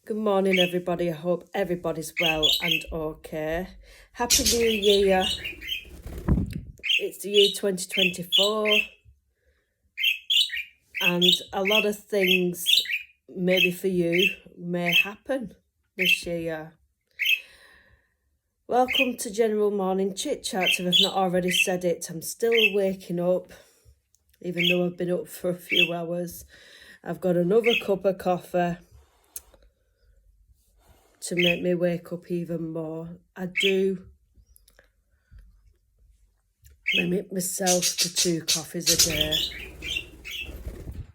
Good morning, everybody. I hope everybody's well and okay. Happy New Year. It's the year 2024, and a lot of things, maybe for you, may happen this year. Welcome to General Morning Chit Chat. If I've not already said it, I'm still waking up, even though I've been up for a few hours. I've got another cup of coffee to make me wake up even more. I do limit myself to 2 coffees a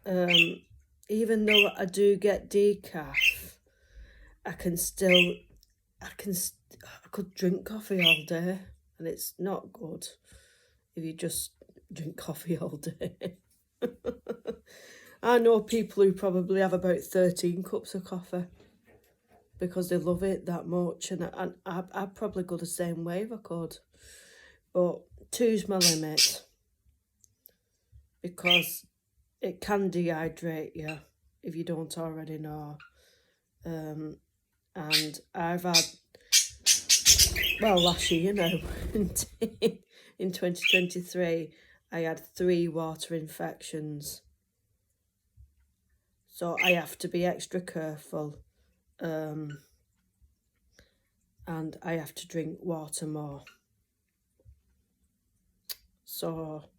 day. Even though I do get decaf, I could drink coffee all day, and it's not good if you just drink coffee all day. I know people who probably have about 13 cups of coffee because they love it that much, and I'd probably go the same way if I could. But 2's my limit because it can dehydrate you if you don't already know. And I've had, well, last year, in 2023, I had 3 water infections. So I have to be extra careful. And I have to drink water more. So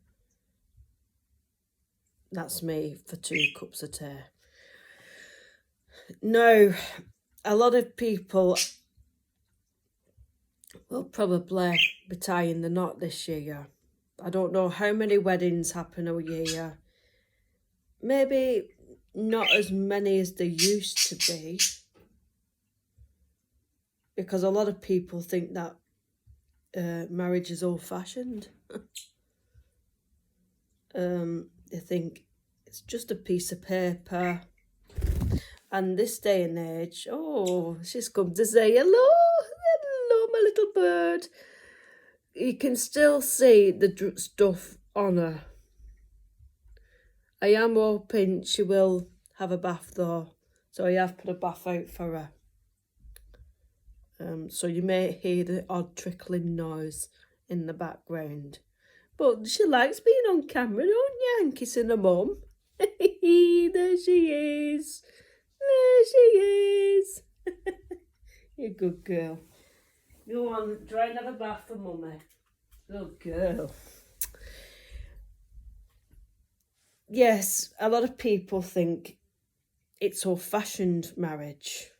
that's me for 2 cups a day. Now, a lot of people will probably be tying the knot this year. I don't know how many weddings happen a year. Maybe not as many as there used to be, because a lot of people think that marriage is old-fashioned. They think it's just a piece of paper. And this day and age, oh, she's come to say hello, my little bird. You can still see the stuff on her. I am hoping she will have a bath though, so I have put a bath out for her. So you may hear the odd trickling noise in the background. But she likes being on camera, don't you? And kissing her mum. There she is. There she is. You're a good girl. Go on, try and have a bath for mummy. Good girl. Yes, a lot of people think it's old-fashioned marriage.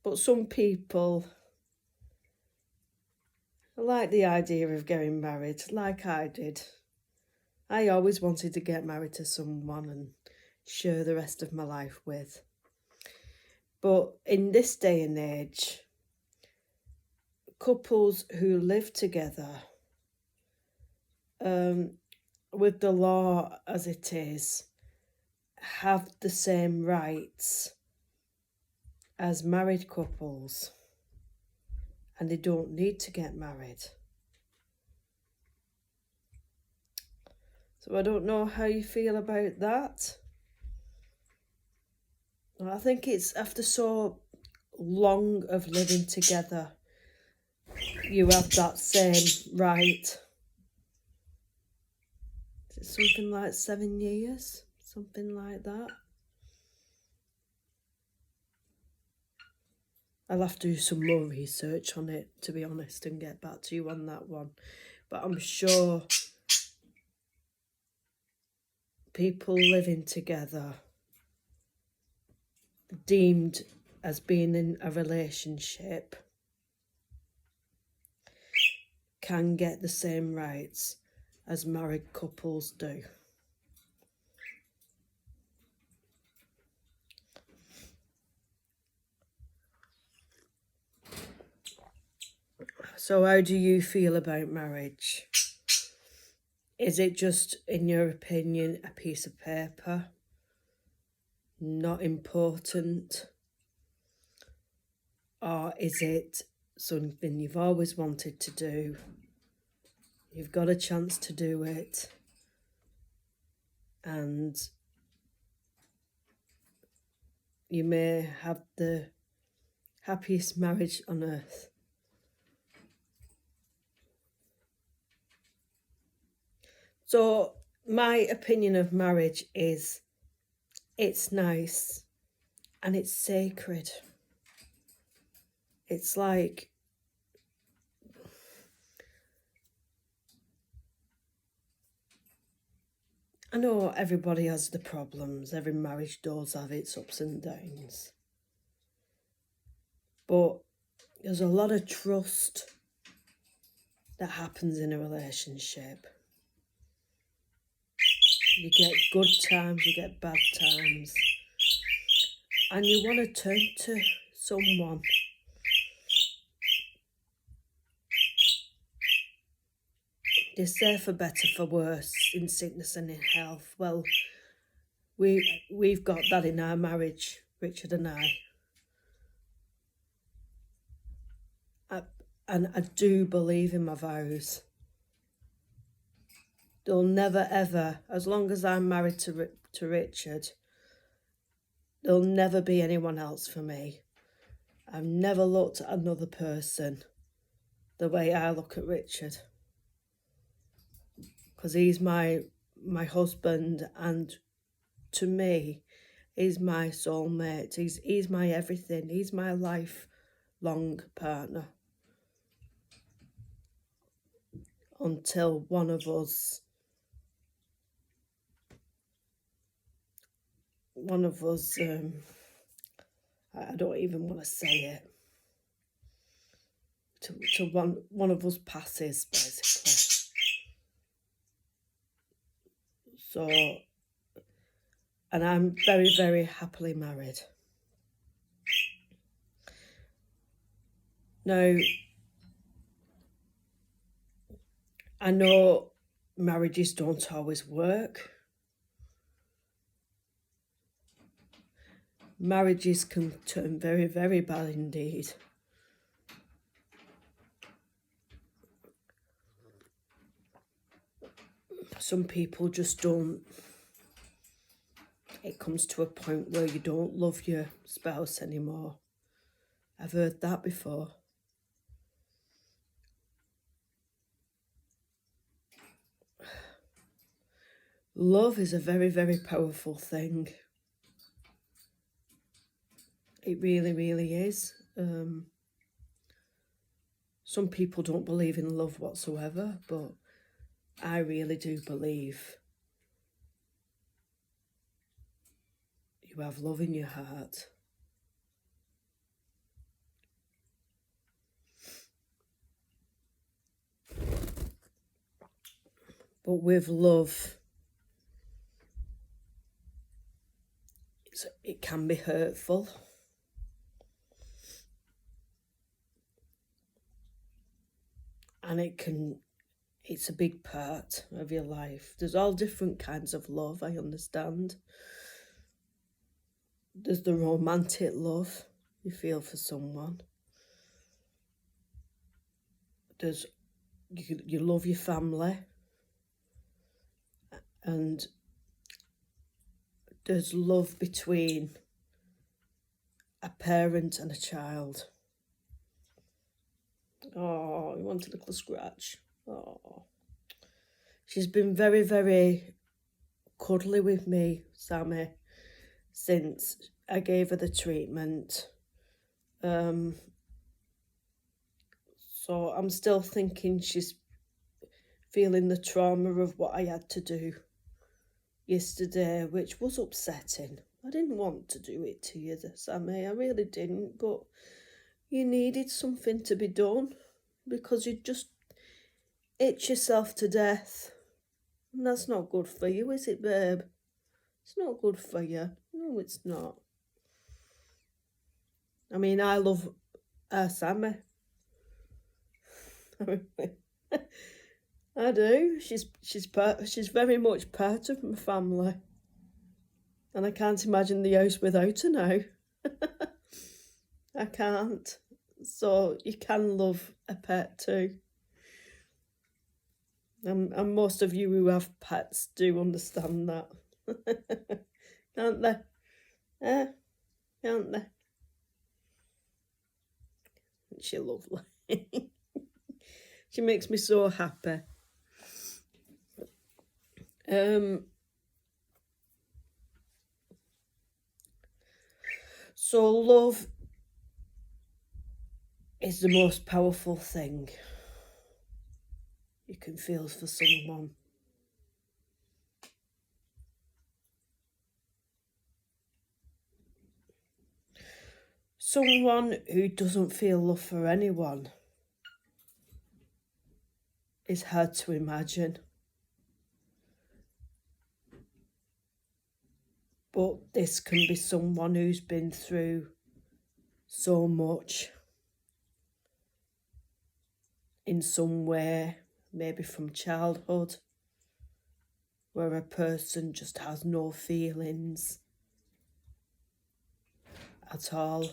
But some people like the idea of getting married, like I did. I always wanted to get married to someone and share the rest of my life with. But in this day and age, couples who live together, with the law as it is, have the same rights as married couples, and they don't need to get married. So I don't know how you feel about that. I think it's after so long of living together, you have that same right. Is it something like 7 years? Something like that. I'll have to do some more research on it, to be honest, and get back to you on that one. But I'm sure people living together, deemed as being in a relationship, can get the same rights as married couples do. So how do you feel about marriage? Is it just, in your opinion, a piece of paper? Not important? Or is it something you've always wanted to do? You've got a chance to do it, and you may have the happiest marriage on earth. So my opinion of marriage is it's nice and it's sacred. It's like, I know everybody has the problems, every marriage does have its ups and downs, but there's a lot of trust that happens in a relationship. You get good times, you get bad times, and you want to turn to someone. They say for better, for worse, in sickness and in health. Well, we've got that in our marriage, Richard and I. And I do believe in my vows. There'll never ever, as long as I'm married to Richard, there'll never be anyone else for me. I've never looked at another person the way I look at Richard, because he's my husband, and to me, he's my soulmate. He's my everything. He's my lifelong partner. Until one of us I don't even want to say it, to one of us passes, basically. So, and I'm very, very happily married. Now, I know marriages don't always work. Marriages can turn very, very bad indeed. Some people just don't. It comes to a point where you don't love your spouse anymore. I've heard that before. Love is a very, very powerful thing. It really, really is. Some people don't believe in love whatsoever, but I really do believe you have love in your heart. But with love, it can be hurtful. And it's a big part of your life. There's all different kinds of love, I understand. There's the romantic love you feel for someone. There's, you love your family. And there's love between a parent and a child. Oh, he wanted a little scratch. Oh. She's been very, very cuddly with me, Sammy, since I gave her the treatment. So I'm still thinking she's feeling the trauma of what I had to do yesterday, which was upsetting. I didn't want to do it to you, Sammy. I really didn't, but you needed something to be done because you just itch yourself to death. And that's not good for you, is it, babe? It's not good for you. No, it's not. I mean, I love Sammy. I do. She's very much part of my family. And I can't imagine the house without her now. I can't. So you can love a pet too. And most of you who have pets do understand that. Can't they? aren't they? She's lovely. She makes me so happy. So love is the most powerful thing you can feel for someone. Someone who doesn't feel love for anyone is hard to imagine. But this can be someone who's been through so much in some way, maybe from childhood, where a person just has no feelings at all.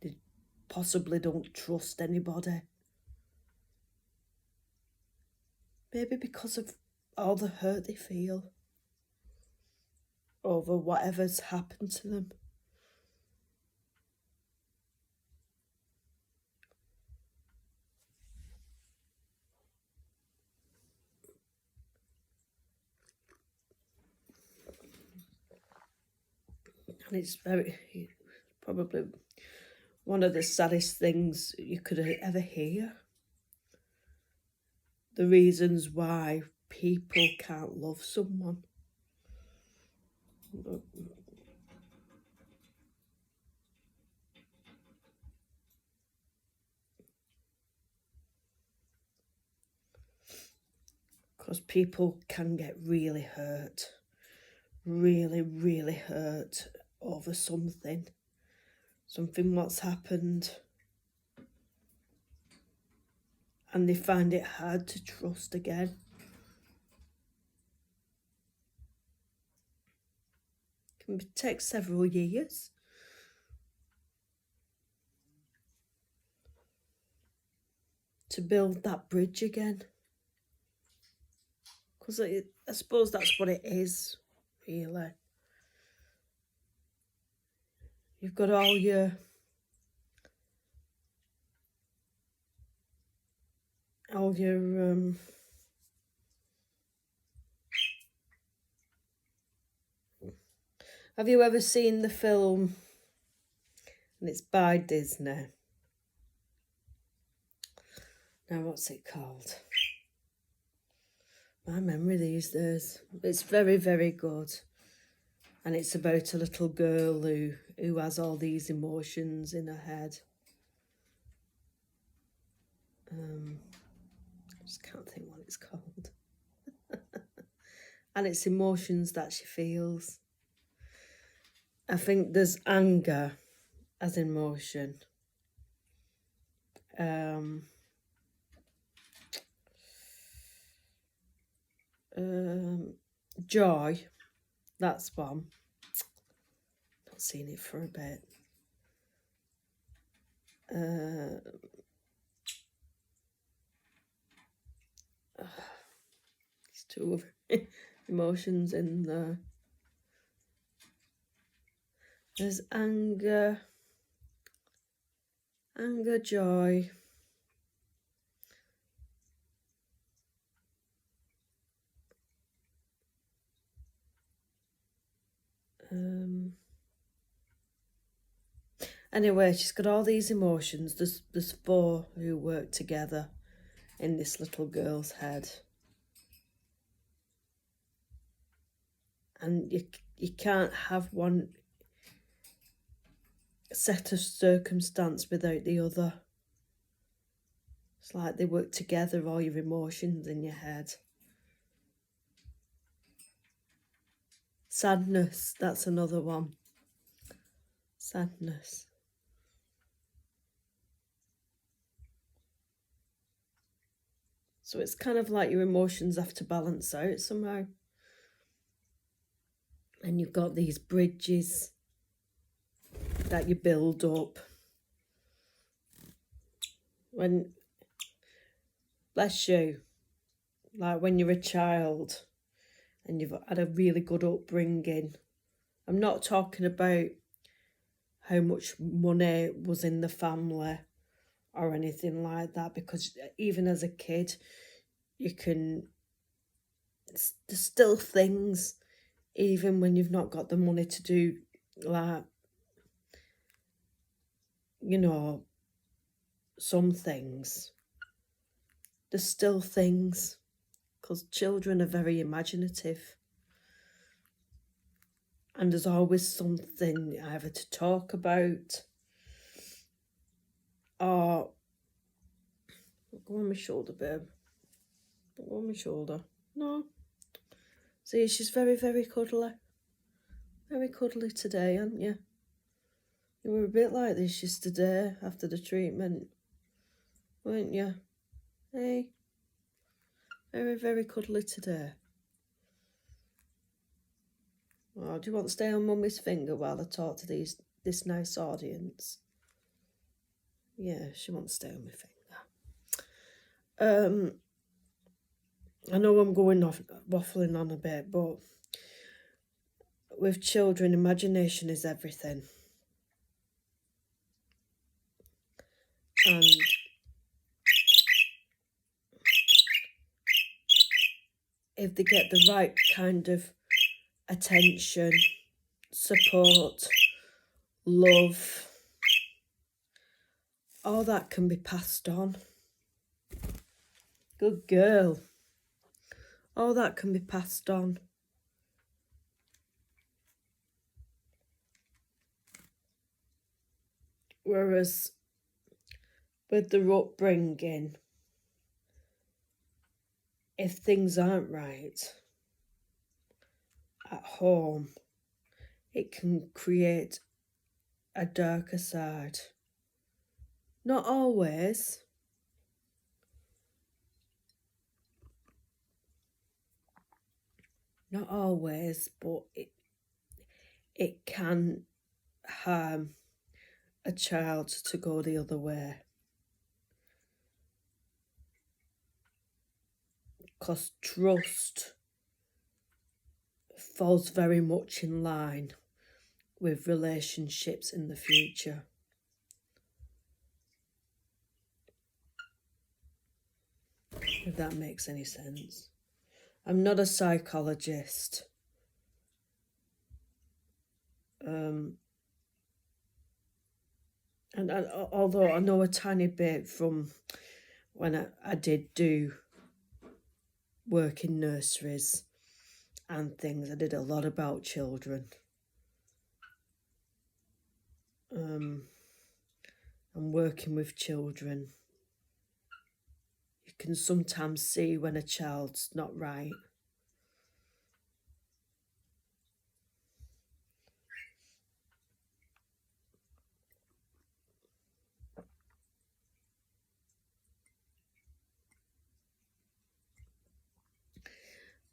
They possibly don't trust anybody. Maybe because of all the hurt they feel over whatever's happened to them. And it's probably one of the saddest things you could ever hear. The reasons why people can't love someone. Because people can get really hurt. Really, really hurt over something what's happened, and they find it hard to trust again. It can take several years. To build that bridge again. Because I suppose that's what it is, really. You've got all your have you ever seen the film, and it's by Disney? Now, what's it called? My memory these days. It's very, very good. And it's about a little girl who has all these emotions in her head. I just can't think what it's called. And it's emotions that she feels. I think there's anger as emotion. Joy, that's one. Not seen it for a bit. There's two of emotions in there. There's anger, joy. Anyway, she's got all these emotions. There's four who work together in this little girl's head. And you can't have one set of circumstance without the other. It's like they work together, all your emotions in your head. Sadness, that's another one. Sadness. So it's kind of like your emotions have to balance out somehow. And you've got these bridges that you build up. When, bless you, like when you're a child and you've had a really good upbringing. I'm not talking about how much money was in the family or anything like that, because even as a kid, there's still things, even when you've not got the money to do, like, some things. There's still things, because children are very imaginative. And there's always something either to talk about or... Go on my shoulder, babe. Go on my shoulder. No. See, she's very, very cuddly. Very cuddly today, aren't you? You were a bit like this yesterday after the treatment, weren't you? Hey? Very, very cuddly today. Oh, do you want to stay on Mummy's finger while I talk to this nice audience? Yeah, she wants to stay on my finger. I know I'm going off waffling on a bit, but with children, imagination is everything. And if they get the right kind of attention, support, love, all that can be passed on. Good girl. All that can be passed on. Whereas with the upbringing, if things aren't right at home, it can create a darker side. Not always. Not always, but it can harm a child to go the other way. Because trust falls very much in line with relationships in the future. If that makes any sense. I'm not a psychologist. And although I know a tiny bit from when I did do work in nurseries and things, I did a lot about children. And working with children, you can sometimes see when a child's not right.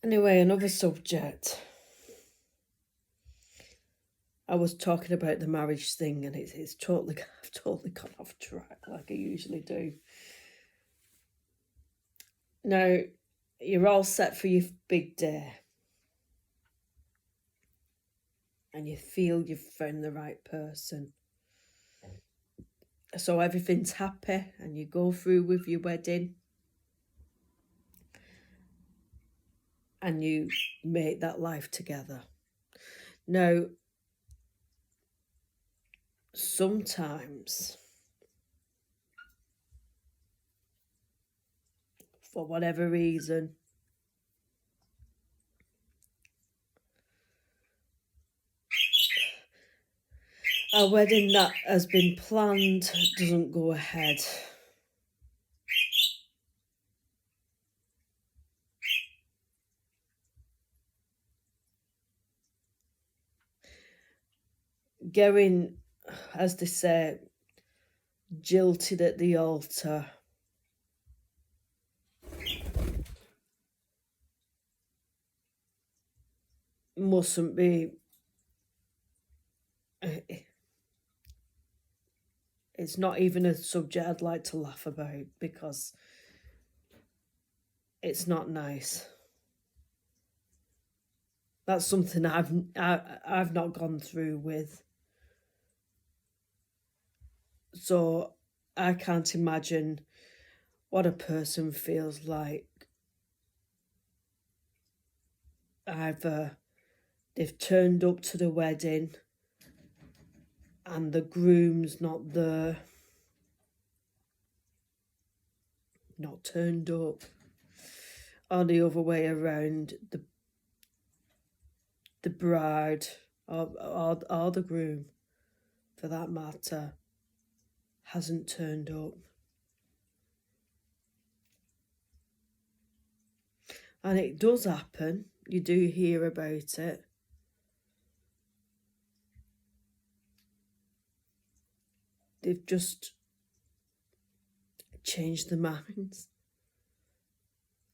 Anyway, another subject. I was talking about the marriage thing, and I've totally gone off track like I usually do. Now, you're all set for your big day. And you feel you've found the right person. So everything's happy and you go through with your wedding. And you make that life together. Now, sometimes, for whatever reason, a wedding that has been planned doesn't go ahead. Getting, as they say, jilted at the altar. Mustn't be. It's not even a subject I'd like to laugh about, because it's not nice. That's something I've not gone through with. So I can't imagine what a person feels like. Either they've turned up to the wedding and the groom's not there, not turned up, or the other way around, the bride or the groom, for that matter, hasn't turned up. And it does happen. You do hear about it. They've just changed their minds.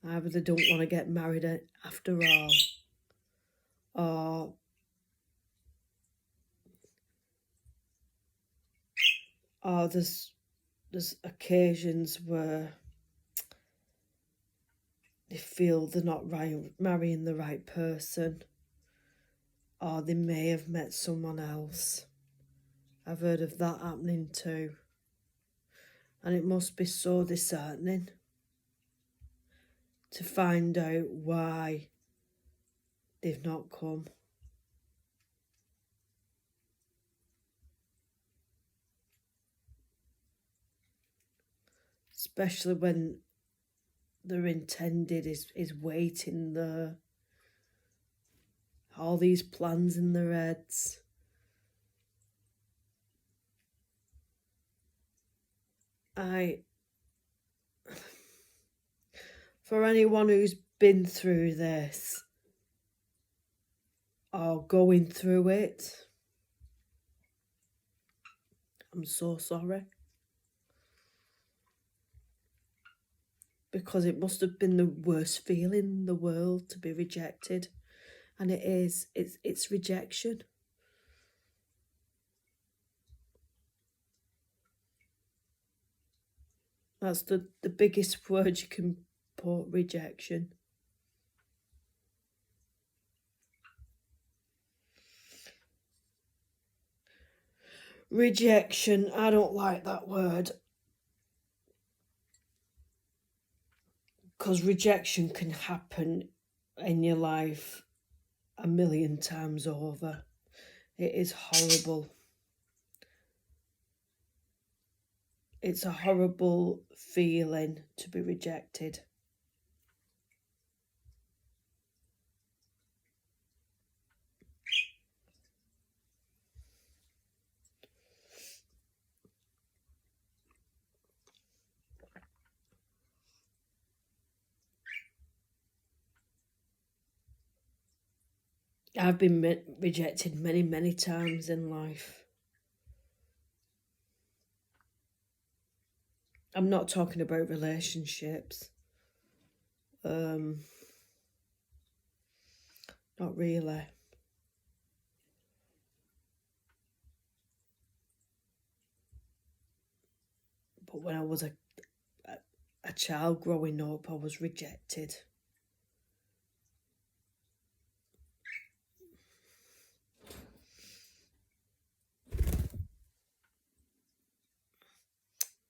Either they don't want to get married after all, or there's occasions where they feel they're not marrying the right person, or they may have met someone else. I've heard of that happening too. And it must be so disheartening to find out why they've not come. Especially when their intended is waiting there. All these plans in their heads. For anyone who's been through this or going through it, I'm so sorry. Because it must have been the worst feeling in the world to be rejected. And it is. It's rejection. That's the biggest word you can put, rejection. Rejection, I don't like that word. Because rejection can happen in your life 1,000,000 times over. It is horrible. It's a horrible feeling to be rejected. I've been rejected many, many times in life. I'm not talking about relationships. Not really. But when I was a child growing up, I was rejected.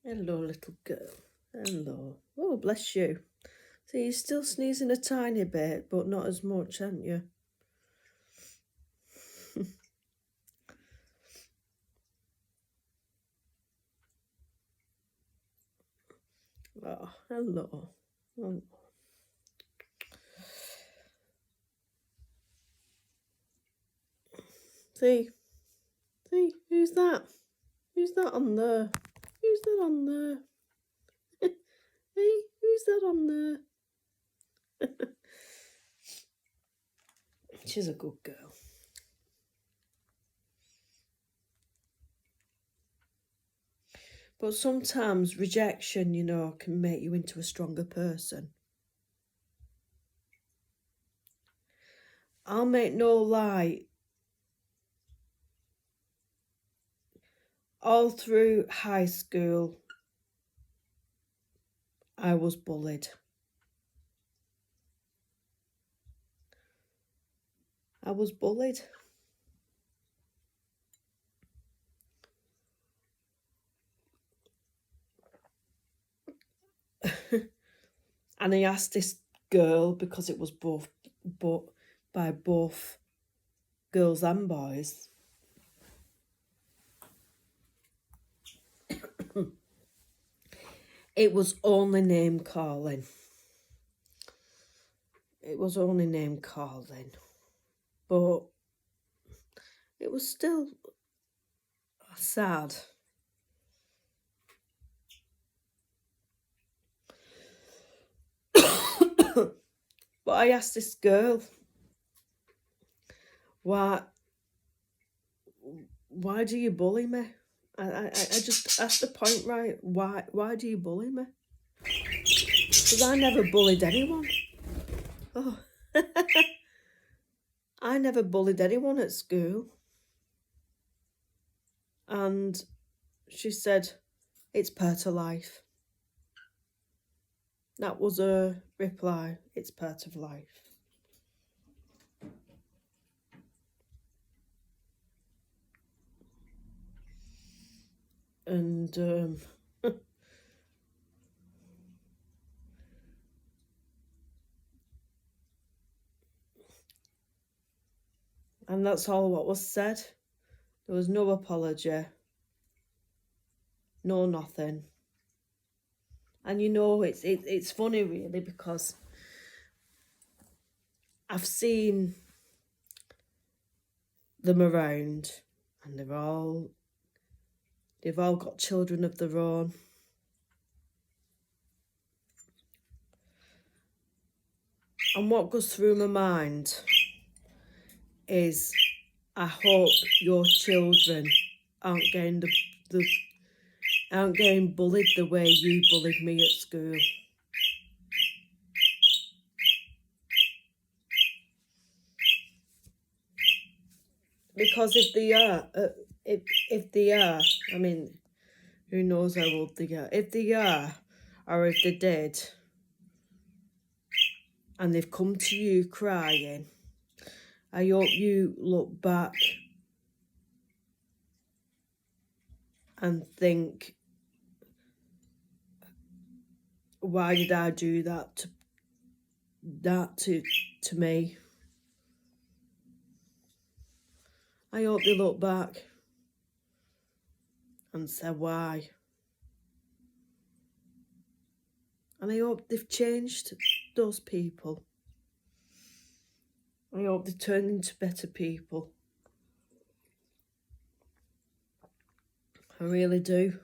Hello, little girl. Hello. Oh, bless you. See, you're still sneezing a tiny bit, but not as much, aren't you? Oh, hello. Oh. See, who's that? Who's that on there? Who's that on there? Hey, who's that on there? She's a good girl. But sometimes rejection, can make you into a stronger person. I'll make no lie. All through high school, I was bullied. I was bullied. And I asked this girl, because it was both by both girls and boys. It was only name calling. It was only name calling. But it was still sad. But I asked this girl, why do you bully me? I just asked the point right. Why do you bully me? Because I never bullied anyone. Oh. I never bullied anyone at school. And she said, it's part of life. That was her reply. It's part of life. And and that's all what was said. There was no apology. No nothing. And you know, it's funny really, because I've seen them around, and they've all got children of their own. And what goes through my mind is, I hope your children aren't getting aren't getting bullied the way you bullied me at school. Because if they are, I mean, who knows how old they are? If they are, or if they did, and they've come to you crying, I hope you look back and think, why did I do that to me? I hope they look back and say why. And I hope they've changed, those people. I hope they turn into better people. I really do.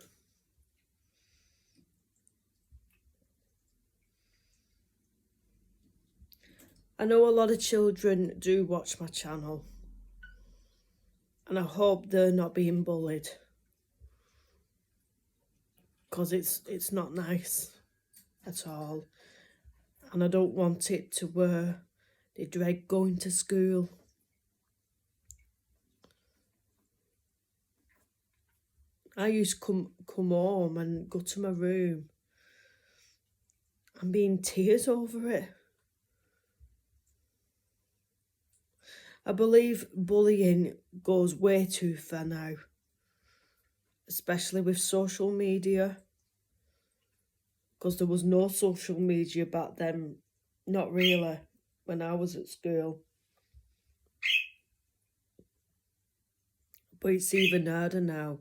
I know a lot of children do watch my channel, and I hope they're not being bullied, because it's not nice at all. And I don't want it to where they dread going to school. I used to come home and go to my room and be in tears over it. I believe bullying goes way too far now, especially with social media, because there was no social media back then, not really, when I was at school. But it's even harder now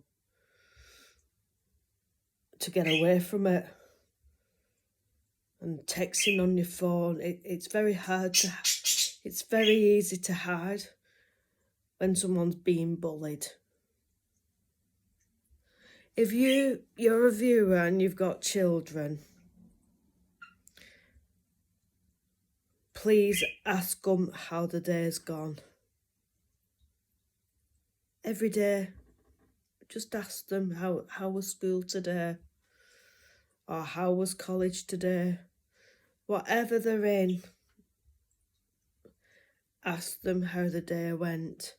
to get away from it. And texting on your phone, it's very hard to, it's very easy to hide when someone's being bullied. If you're a viewer and you've got children, please ask them how the day's gone. Every day, just ask them how was school today, or how was college today. Whatever they're in, ask them how the day went.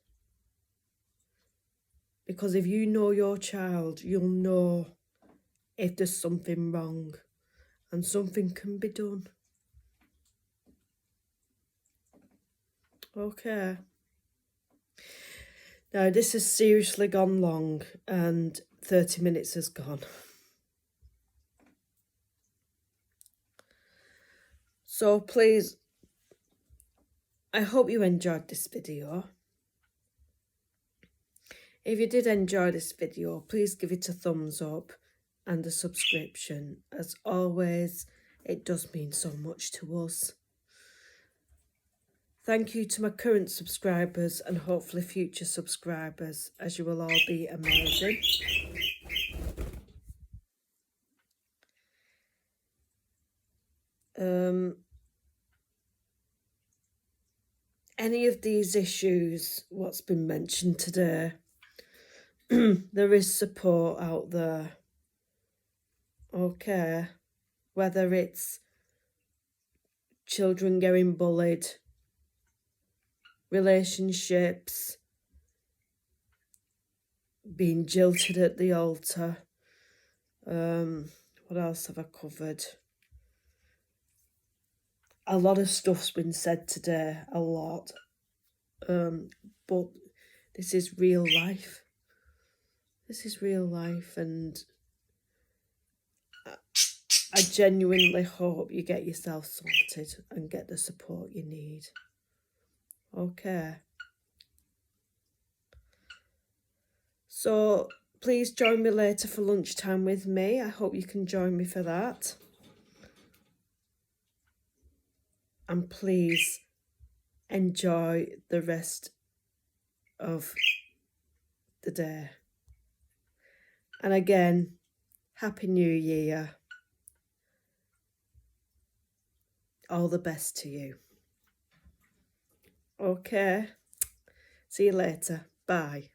Because if you know your child, you'll know if there's something wrong, and something can be done. Okay. Now, this has seriously gone long and 30 minutes has gone. So please, I hope you enjoyed this video. If you did enjoy this video, please give it a thumbs up and a subscription. As always, it does mean so much to us. Thank you to my current subscribers and hopefully future subscribers, as you will all be amazing. Any of these issues, what's been mentioned today, there is support out there. Okay, whether it's children getting bullied, relationships, being jilted at the altar. What else have I covered? A lot of stuff's been said today, a lot. But this is real life. This is real life, and I genuinely hope you get yourself sorted and get the support you need. Okay. So please join me later for lunchtime with me. I hope you can join me for that. And please enjoy the rest of the day. And again, Happy New Year. All the best to you. Okay. See you later. Bye.